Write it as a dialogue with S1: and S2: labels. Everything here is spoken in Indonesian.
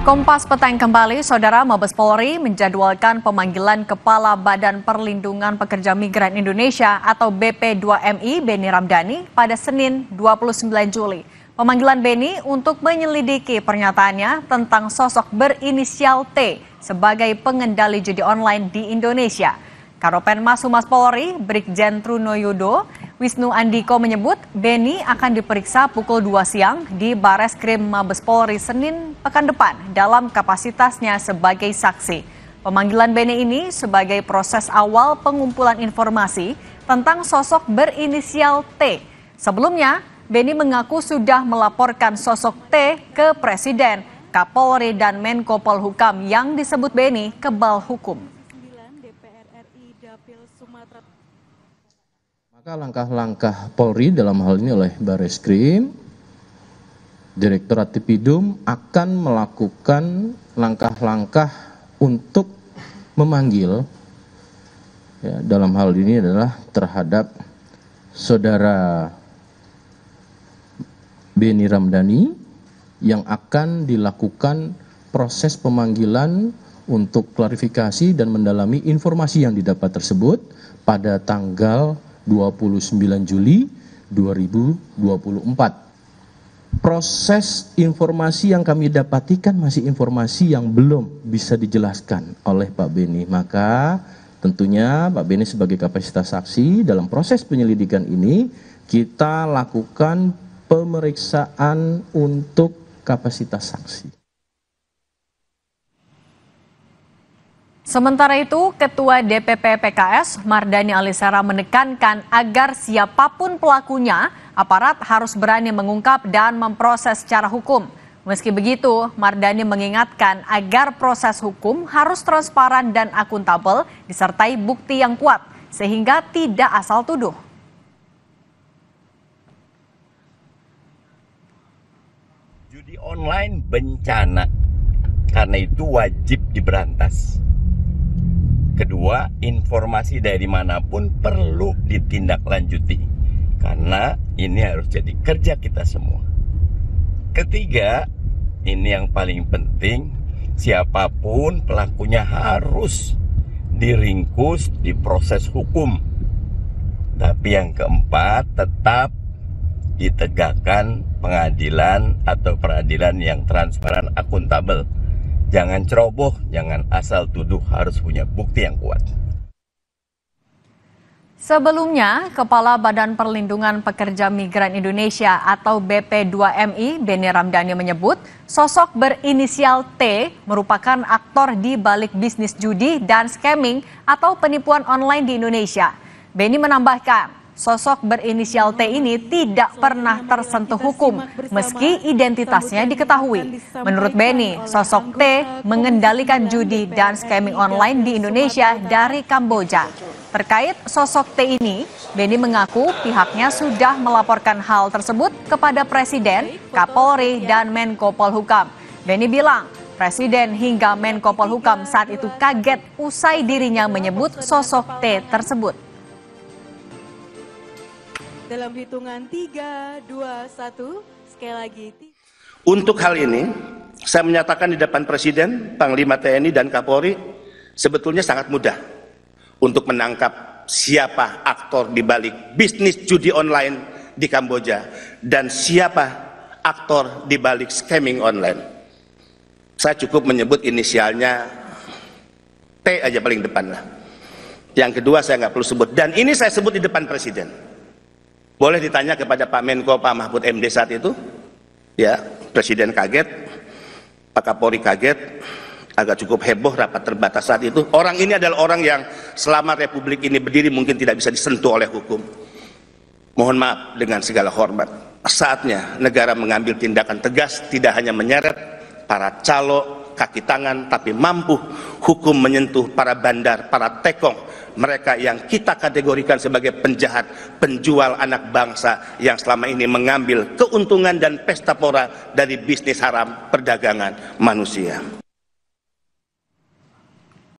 S1: Kompas Petang kembali, Saudara. Mabes Polri menjadwalkan pemanggilan Kepala Badan Perlindungan Pekerja Migran Indonesia atau BP2MI Beni Ramdhani pada Senin 29 Juli. Pemanggilan Beni untuk menyelidiki pernyataannya tentang sosok berinisial T sebagai pengendali judi online di Indonesia. Karopenmas Humas Polri, Brigjen Trunoyudo Wisnu Andiko menyebut Beni akan diperiksa pukul 2 siang di Bareskrim Mabes Polri Senin pekan depan dalam kapasitasnya sebagai saksi. Pemanggilan Beni ini sebagai proses awal pengumpulan informasi tentang sosok berinisial T. Sebelumnya, Beni mengaku sudah melaporkan sosok T ke Presiden, Kapolri, dan Menko Polhukam yang disebut Beni kebal hukum.
S2: Maka langkah-langkah Polri dalam hal ini oleh Bareskrim, Direktorat Tipidum akan melakukan langkah-langkah untuk memanggil, ya, dalam hal ini adalah terhadap Saudara Beni Ramdhani yang akan dilakukan proses pemanggilan untuk klarifikasi dan mendalami informasi yang didapat tersebut pada tanggal 29 Juli 2024. Proses informasi yang kami dapatikan masih informasi yang belum bisa dijelaskan oleh Pak Beni. Maka tentunya Pak Beni sebagai kapasitas saksi dalam proses penyelidikan ini kita lakukan pemeriksaan untuk kapasitas saksi.
S1: Sementara itu, Ketua DPP PKS Mardhani Alisera menekankan agar siapapun pelakunya, aparat harus berani mengungkap dan memproses secara hukum. Meski begitu, Mardhani mengingatkan agar proses hukum harus transparan dan akuntabel disertai bukti yang kuat, sehingga tidak asal tuduh.
S3: Judi online bencana, karena itu wajib diberantas. Kedua, informasi dari manapun perlu ditindaklanjuti, karena ini harus jadi kerja kita semua. Ketiga, ini yang paling penting, siapapun pelakunya harus diringkus, diproses hukum. Tapi yang keempat, tetap ditegakkan pengadilan atau peradilan yang transparan, akuntabel. Jangan ceroboh, jangan asal tuduh, harus punya bukti yang kuat.
S1: Sebelumnya, Kepala Badan Perlindungan Pekerja Migran Indonesia atau BP2MI Beni Ramdhani menyebut sosok berinisial T merupakan aktor di balik bisnis judi dan scamming atau penipuan online di Indonesia. Beni menambahkan, sosok berinisial T ini tidak pernah tersentuh hukum meski identitasnya diketahui. Menurut Beni, sosok T mengendalikan judi dan scamming online di Indonesia dari Kamboja. Terkait sosok T ini, Beni mengaku pihaknya sudah melaporkan hal tersebut kepada Presiden, Kapolri, dan Menko Polhukam. Beni bilang, Presiden hingga Menko Polhukam saat itu kaget usai dirinya menyebut sosok T tersebut.
S4: Dalam hitungan 3, 2, 1, sekali lagi.
S5: Untuk hal ini, saya menyatakan di depan Presiden, Panglima TNI, dan Kapolri, sebetulnya sangat mudah untuk menangkap siapa aktor di balik bisnis judi online di Kamboja dan siapa aktor di balik scamming online. Saya cukup menyebut inisialnya T aja paling depan lah. Yang kedua saya nggak perlu sebut, dan ini saya sebut di depan Presiden. Boleh ditanya kepada Pak Menko, Pak Mahfud MD saat itu, ya, Presiden kaget, Pak Kapolri kaget, agak cukup heboh rapat terbatas saat itu. Orang ini adalah orang yang selama Republik ini berdiri mungkin tidak bisa disentuh oleh hukum. Mohon maaf dengan segala hormat. Saatnya negara mengambil tindakan tegas, tidak hanya menyeret para calo, kaki tangan, tapi mampu hukum menyentuh para bandar, para tekong, mereka yang kita kategorikan sebagai penjahat, penjual anak bangsa yang selama ini mengambil keuntungan dan pesta pora dari bisnis haram perdagangan manusia.